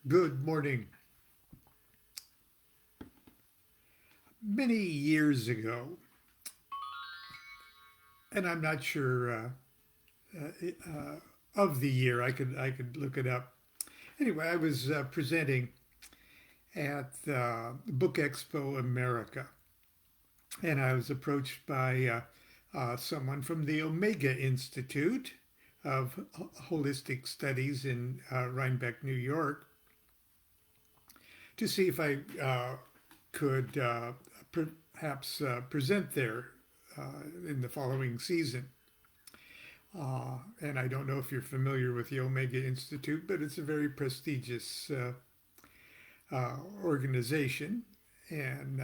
Good morning. Many years ago, and I'm not sure of the year. I could look it up. Anyway, I was presenting at Book Expo America, and I was approached by someone from the Omega Institute of Holistic Studies in Rhinebeck, New York, to see if I could perhaps present there in the following season. And I don't know if you're familiar with the Omega Institute, but it's a very prestigious organization. And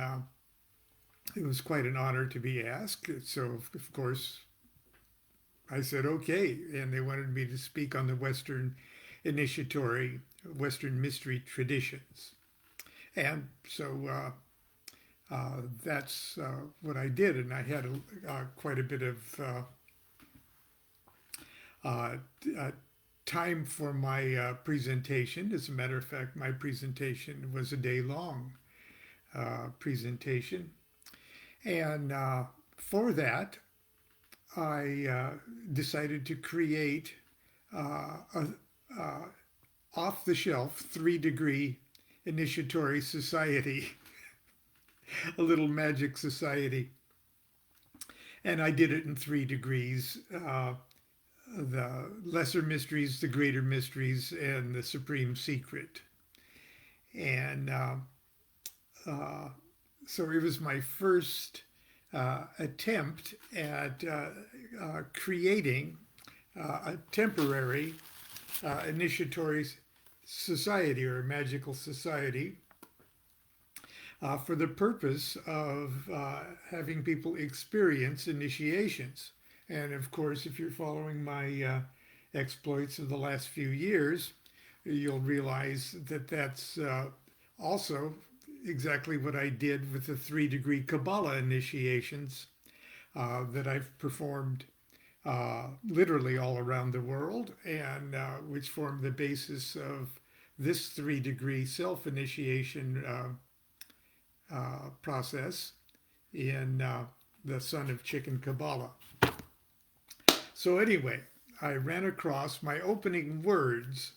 it was quite an honor to be asked. So, of course, I said okay. And they wanted me to speak on the Western initiatory, Western mystery traditions. And so that's what I did. And I had quite a bit of uh, time for my presentation. As a matter of fact, my presentation was a day long presentation. And for that, I decided to create a off the shelf 3-degree initiatory society, a little magic society. And I did it in 3 degrees. The lesser mysteries, the greater mysteries, and the supreme secret. And uh, so it was my first attempt at creating a temporary initiatory society or magical society for the purpose of having people experience initiations. And of course, if you're following my exploits of the last few years, you'll realize that that's also exactly what I did with the 3-degree Kabbalah initiations that I've performed literally all around the world, and which form the basis of this 3-degree self initiation process in the Son of Chicken Kabbalah. So, anyway, I ran across my opening words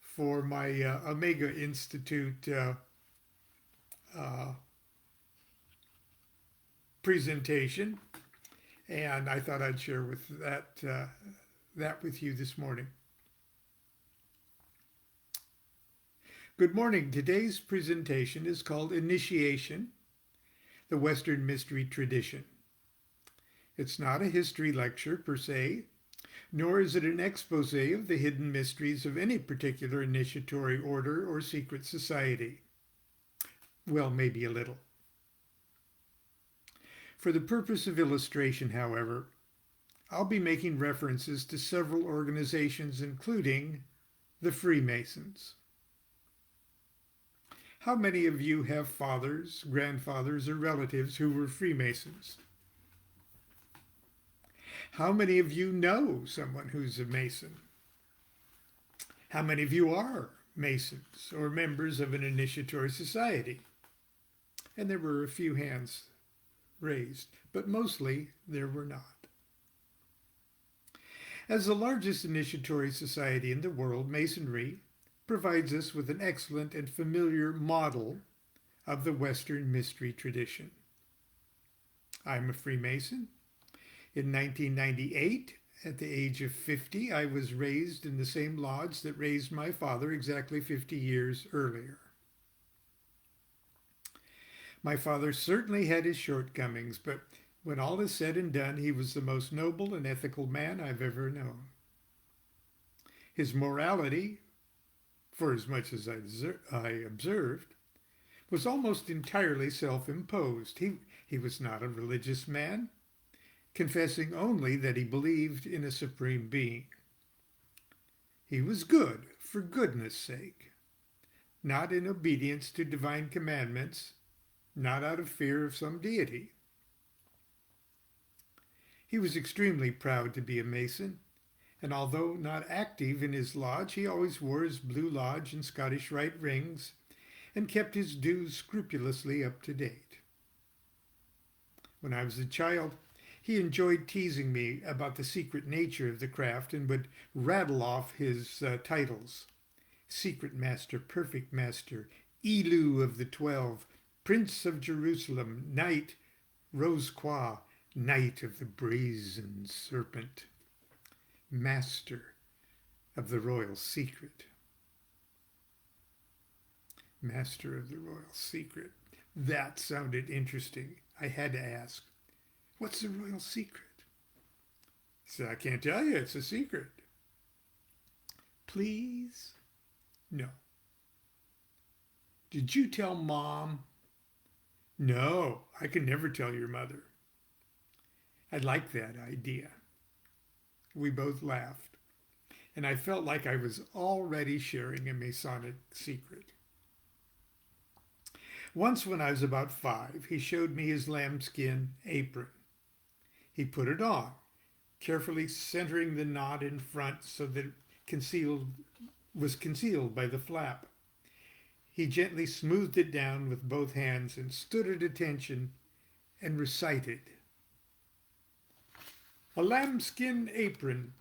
for my Omega Institute uh, presentation, and I thought I'd share with that with you this morning. Good morning. Today's presentation is called Initiation, the Western Mystery Tradition. It's not a history lecture per se, nor is it an expose of the hidden mysteries of any particular initiatory order or secret society. Well, maybe a little. For the purpose of illustration, however, I'll be making references to several organizations, including the Freemasons. How many of you have fathers, grandfathers, or relatives who were Freemasons? How many of you know someone who's a Mason? How many of you are Masons or members of an initiatory society? And there were a few hands raised, but mostly there were not. As the largest initiatory society in the world, Masonry provides us with an excellent and familiar model of the Western mystery tradition. I'm a Freemason. In 1998, at the age of 50, I was raised in the same lodge that raised my father exactly 50 years earlier. My father certainly had his shortcomings, but when all is said and done, he was the most noble and ethical man I've ever known. His morality, for as much as I observed, was almost entirely self-imposed. He was not a religious man, confessing only that he believed in a supreme being. He was good for goodness sake, not in obedience to divine commandments, not out of fear of some deity. He was extremely proud to be a Mason, and although not active in his lodge, he always wore his blue lodge and Scottish Rite rings and kept his dues scrupulously up to date. When I was a child, he enjoyed teasing me about the secret nature of the craft and would rattle off his titles: Secret Master, Perfect Master, Elu of the 12, Prince of Jerusalem, Knight, Rose-Croix, Knight of the Brazen Serpent, Master of the Royal Secret. Master of the Royal Secret. That sounded interesting. I had to ask, what's the royal secret? He said, I can't tell you. It's a secret. Please? No. Did you tell Mom? No, I can never tell your mother. I liked that idea. We both laughed, and I felt like I was already sharing a Masonic secret. Once when I was about 5, he showed me his lambskin apron. He put it on, carefully centering the knot in front so that it was concealed by the flap. He gently smoothed it down with both hands and stood at attention and recited, "A lambskin apron.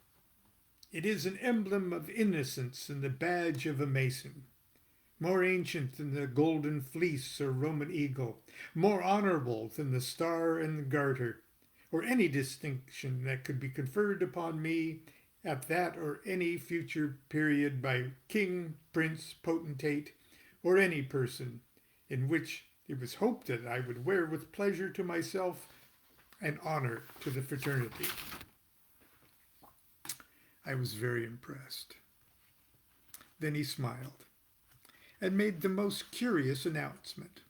It is an emblem of innocence and the badge of a Mason. More ancient than the golden fleece or Roman eagle, more honorable than the star and the garter, or any distinction that could be conferred upon me at that or any future period by king, prince, potentate, or any person, in which it was hoped that I would wear with pleasure to myself and honor to the fraternity." I was very impressed. Then he smiled and made the most curious announcement.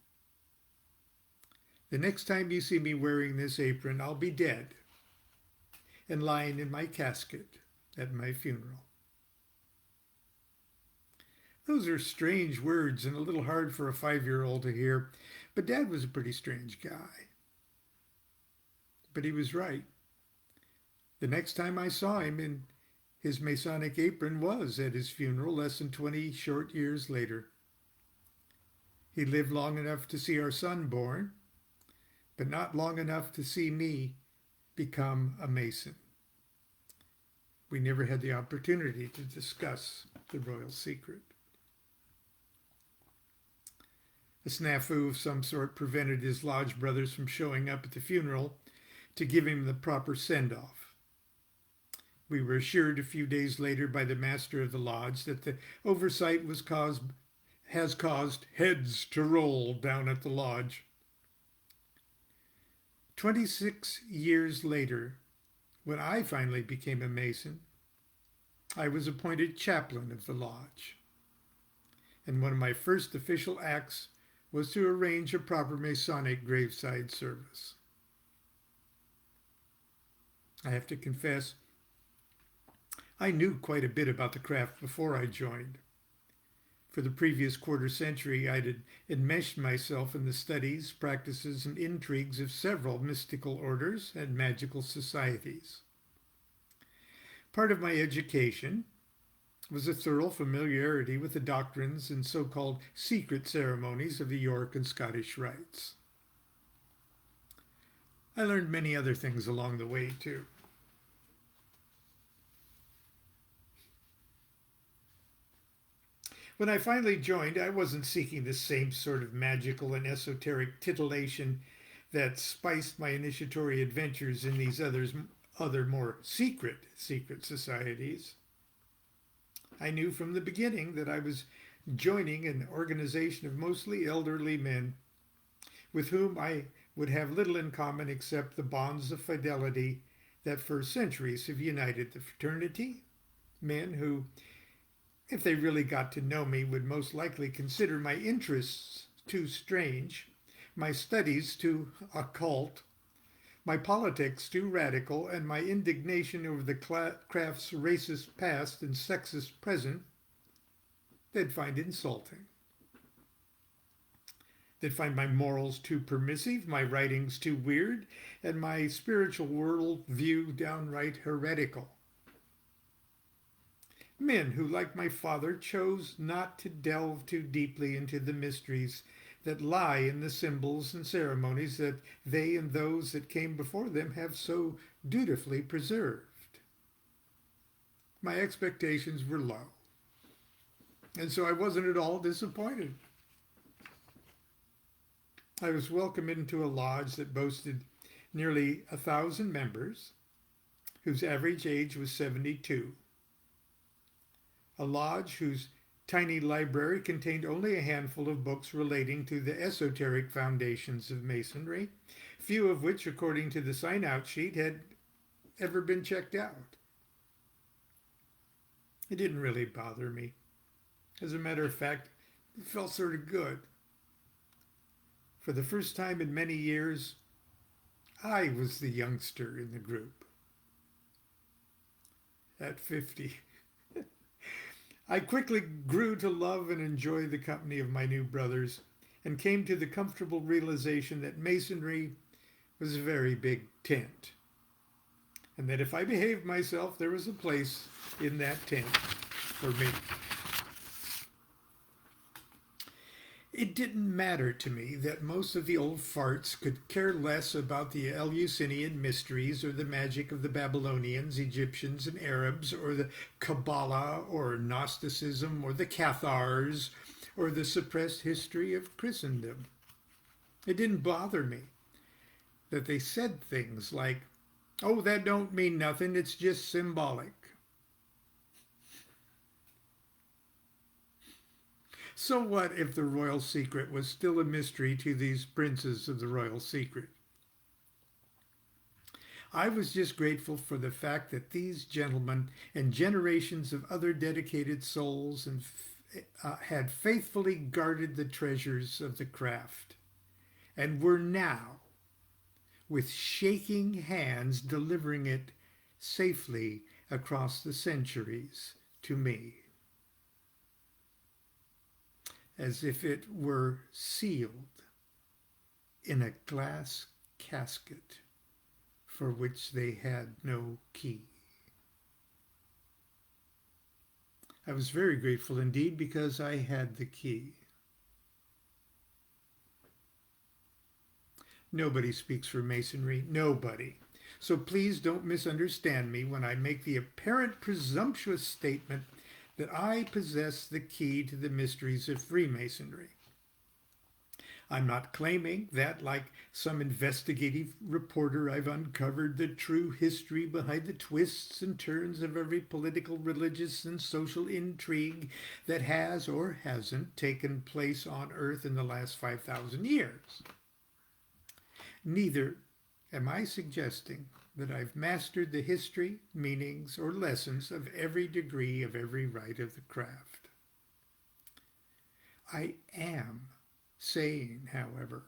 "The next time you see me wearing this apron, I'll be dead and lying in my casket at my funeral." Those are strange words and a little hard for a 5-year-old to hear, but Dad was a pretty strange guy. But he was right. The next time I saw him in his Masonic apron was at his funeral less than 20 short years later. He lived long enough to see our son born, but not long enough to see me become a Mason. We never had the opportunity to discuss the royal secret. A snafu of some sort prevented his lodge brothers from showing up at the funeral to give him the proper send-off. We were assured a few days later by the master of the lodge that the oversight has caused heads to roll down at the lodge. 26 years later, when I finally became a Mason, I was appointed chaplain of the lodge. And one of my first official acts was to arrange a proper Masonic graveside service. I have to confess, I knew quite a bit about the craft before I joined. For the previous quarter century, I had enmeshed myself in the studies, practices, and intrigues of several mystical orders and magical societies. Part of my education was a thorough familiarity with the doctrines and so-called secret ceremonies of the York and Scottish rites. I learned many other things along the way, too. When I finally joined, I wasn't seeking the same sort of magical and esoteric titillation that spiced my initiatory adventures in these other more secret societies. I knew from the beginning that I was joining an organization of mostly elderly men with whom I would have little in common except the bonds of fidelity that for centuries have united the fraternity, men who, if they really got to know me, would most likely consider my interests too strange, my studies too occult, my politics too radical, and my indignation over the craft's racist past and sexist present, they'd find insulting. They'd find my morals too permissive, my writings too weird, and my spiritual world view downright heretical. Men who, like my father, chose not to delve too deeply into the mysteries that lie in the symbols and ceremonies that they and those that came before them have so dutifully preserved. My expectations were low, and so I wasn't at all disappointed. I was welcomed into a lodge that boasted nearly 1,000 members, whose average age was 72. A lodge whose tiny library contained only a handful of books relating to the esoteric foundations of Masonry, few of which, according to the sign-out sheet, had ever been checked out. It didn't really bother me. As a matter of fact, it felt sort of good. For the first time in many years, I was the youngster in the group. At 50. I quickly grew to love and enjoy the company of my new brothers and came to the comfortable realization that Masonry was a very big tent, and that if I behaved myself, there was a place in that tent for me. It didn't matter to me that most of the old farts could care less about the Eleusinian mysteries or the magic of the Babylonians, Egyptians, and Arabs, or the Kabbalah, or Gnosticism, or the Cathars, or the suppressed history of Christendom. It didn't bother me that they said things like, "Oh, that don't mean nothing, it's just symbolic." So what if the royal secret was still a mystery to these princes of the royal secret? I was just grateful for the fact that these gentlemen and generations of other dedicated souls had faithfully guarded the treasures of the craft, and were now, with shaking hands, delivering it safely across the centuries to me, as if it were sealed in a glass casket for which they had no key. I was very grateful indeed because I had the key. Nobody speaks for Masonry, nobody. So please don't misunderstand me when I make the apparent presumptuous statement that I possess the key to the mysteries of Freemasonry. I'm not claiming that, like some investigative reporter, I've uncovered the true history behind the twists and turns of every political, religious, and social intrigue that has or hasn't taken place on Earth in the last 5,000 years. Neither am I suggesting that I've mastered the history, meanings, or lessons of every degree of every rite of the craft. I am saying, however,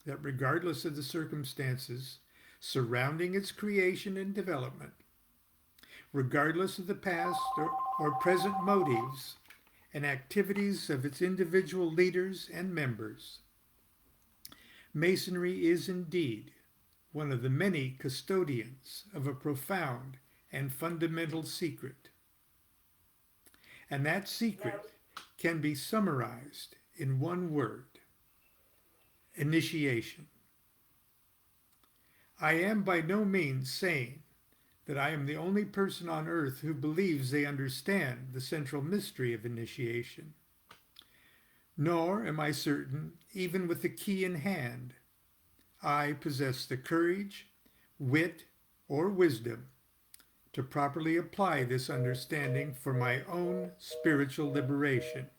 that regardless of the circumstances surrounding its creation and development, regardless of the past or present motives and activities of its individual leaders and members, Masonry is indeed one of the many custodians of a profound and fundamental secret. And that secret can be summarized in one word: initiation. I am by no means saying that I am the only person on earth who believes they understand the central mystery of initiation. Nor am I certain, even with the key in hand, I possess the courage, wit, or wisdom to properly apply this understanding for my own spiritual liberation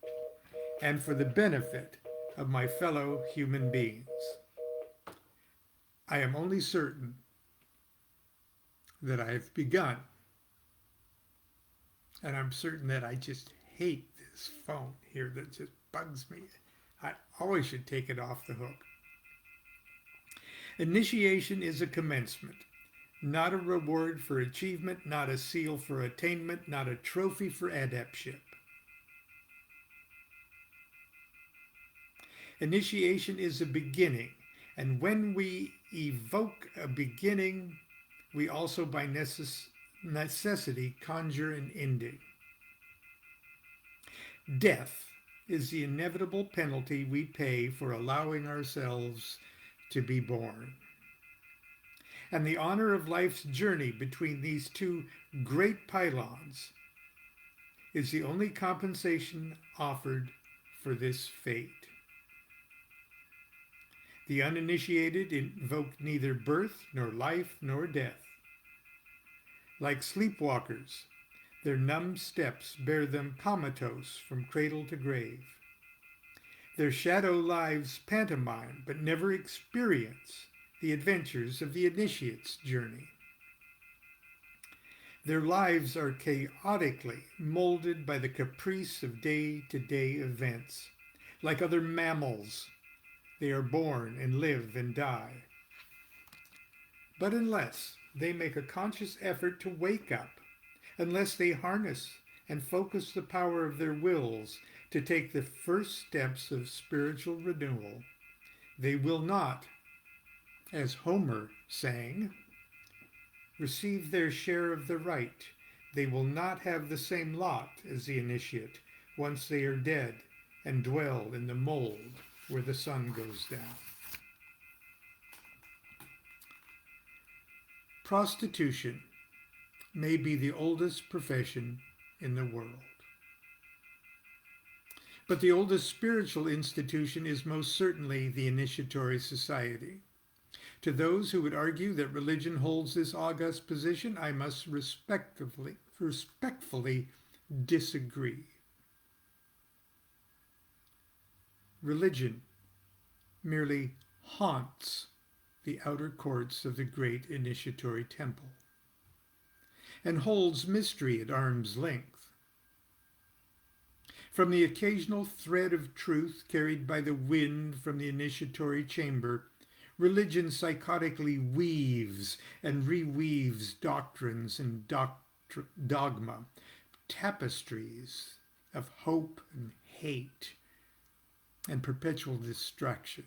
and for the benefit of my fellow human beings. I am only certain that I have begun, and I'm certain that I just hate this phone here that just bugs me. I always should take it off the hook. Initiation is a commencement, not a reward for achievement, not a seal for attainment, not a trophy for adeptship. Initiation is a beginning, and when we evoke a beginning, we also by necessity conjure an ending. Death is the inevitable penalty we pay for allowing ourselves to be born. And the honor of life's journey between these two great pylons is the only compensation offered for this fate. The uninitiated invoke neither birth, nor life, nor death. Like sleepwalkers, their numb steps bear them comatose from cradle to grave. Their shadow lives pantomime, but never experience the adventures of the initiate's journey. Their lives are chaotically molded by the caprice of day-to-day events. Like other mammals, they are born and live and die. But unless they make a conscious effort to wake up, unless they harness and focus the power of their wills to take the first steps of spiritual renewal, they will not, as Homer sang, receive their share of the right. They will not have the same lot as the initiate once they are dead and dwell in the mold where the sun goes down. Prostitution may be the oldest profession in the world. But the oldest spiritual institution is most certainly the initiatory society. To those who would argue that religion holds this august position, I must respectfully disagree. Religion merely haunts the outer courts of the great initiatory temple and holds mystery at arm's length. From the occasional thread of truth carried by the wind from the initiatory chamber, religion psychotically weaves and reweaves doctrines and dogma, tapestries of hope and hate and perpetual distraction.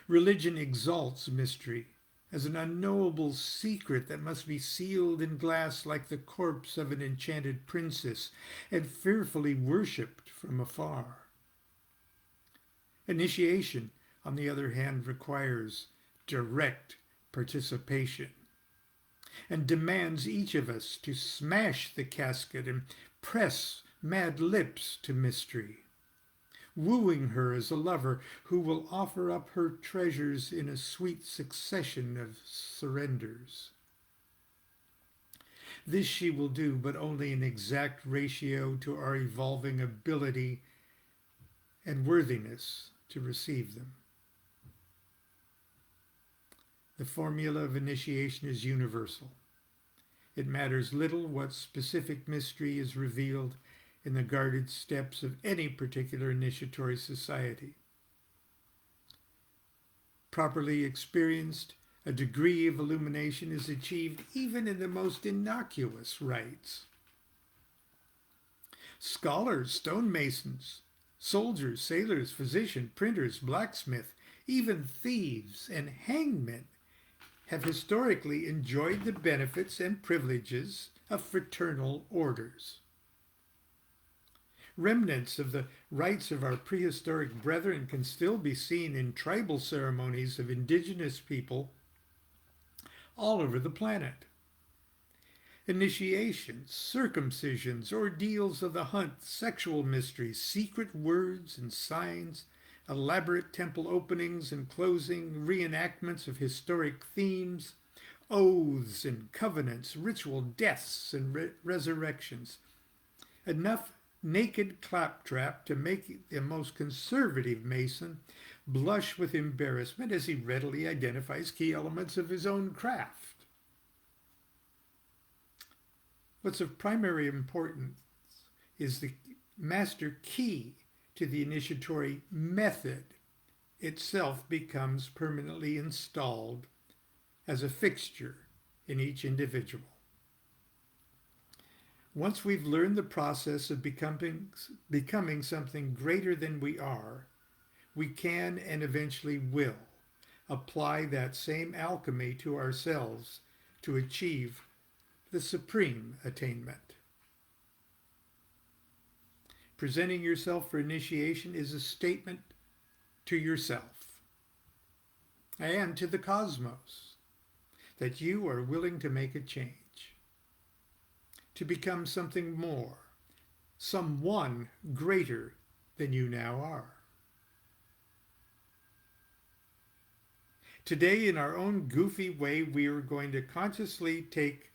Religion exalts mystery as an unknowable secret that must be sealed in glass like the corpse of an enchanted princess and fearfully worshipped from afar. Initiation, on the other hand, requires direct participation and demands each of us to smash the casket and press mad lips to mystery, wooing her as a lover who will offer up her treasures in a sweet succession of surrenders. This she will do, but only in exact ratio to our evolving ability and worthiness to receive them. The formula of initiation is universal. It matters little what specific mystery is revealed in the guarded steps of any particular initiatory society. Properly experienced, a degree of illumination is achieved even in the most innocuous rites. Scholars, stonemasons, soldiers, sailors, physicians, printers, blacksmiths, even thieves and hangmen have historically enjoyed the benefits and privileges of fraternal orders. Remnants of the rites of our prehistoric brethren can still be seen in tribal ceremonies of indigenous people all over the planet. Initiations, circumcisions, ordeals of the hunt, sexual mysteries, secret words and signs, elaborate temple openings and closing, reenactments of historic themes, oaths and covenants, ritual deaths and resurrections. Enough naked claptrap to make the most conservative Mason blush with embarrassment as he readily identifies key elements of his own craft. What's of primary importance is the master key to the initiatory method itself becomes permanently installed as a fixture in each individual. Once we've learned the process of becoming something greater than we are, we can and eventually will apply that same alchemy to ourselves to achieve the supreme attainment. Presenting yourself for initiation is a statement to yourself and to the cosmos that you are willing to make a change, to become something more, someone greater than you now are. Today, in our own goofy way, we are going to consciously take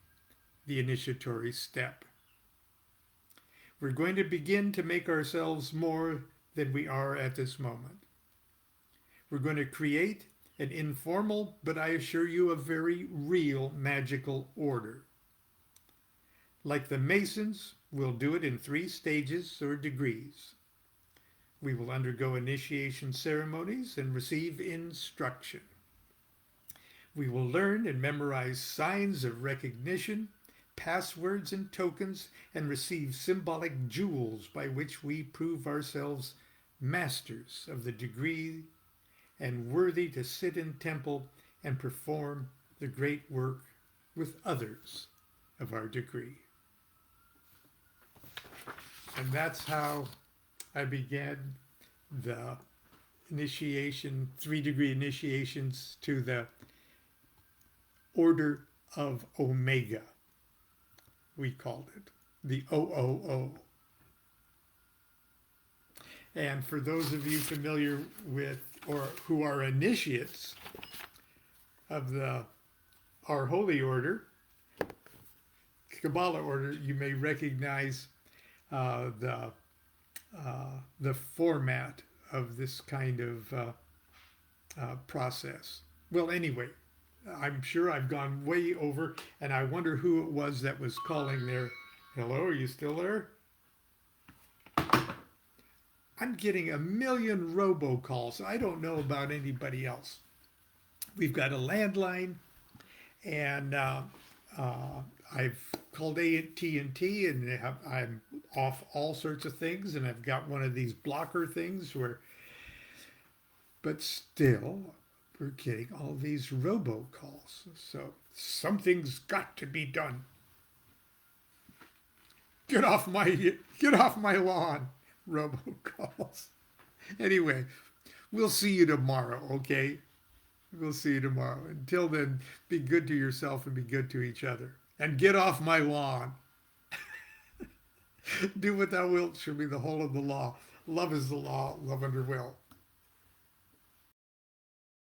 the initiatory step. We're going to begin to make ourselves more than we are at this moment. We're going to create an informal, but I assure you a very real magical order. Like the Masons, we'll do it in 3 stages or degrees. We will undergo initiation ceremonies and receive instruction. We will learn and memorize signs of recognition, passwords and tokens, and receive symbolic jewels by which we prove ourselves masters of the degree and worthy to sit in temple and perform the great work with others of our degree. And that's how I began the initiation, 3-degree initiations to the Order of Omega, we called it, the OOO. And for those of you familiar with or who are initiates of our holy order, Kabbalah order, you may recognize the format of this kind of process. Well, anyway, I'm sure I've gone way over, and I wonder who it was that was calling there. Hello, are you still there? I'm getting a million robocalls. I don't know about anybody else. We've got a landline, and I've called AT&T, and I'm off all sorts of things, and I've got one of these blocker things where, but still, we're getting all these robocalls. So something's got to be done. Get off my lawn, robocalls. Anyway, we'll see you tomorrow, okay? We'll see you tomorrow. Until then, be good to yourself and be good to each other. And get off my lawn. Do what thou wilt shall be the whole of the law. Love is the law, love under will.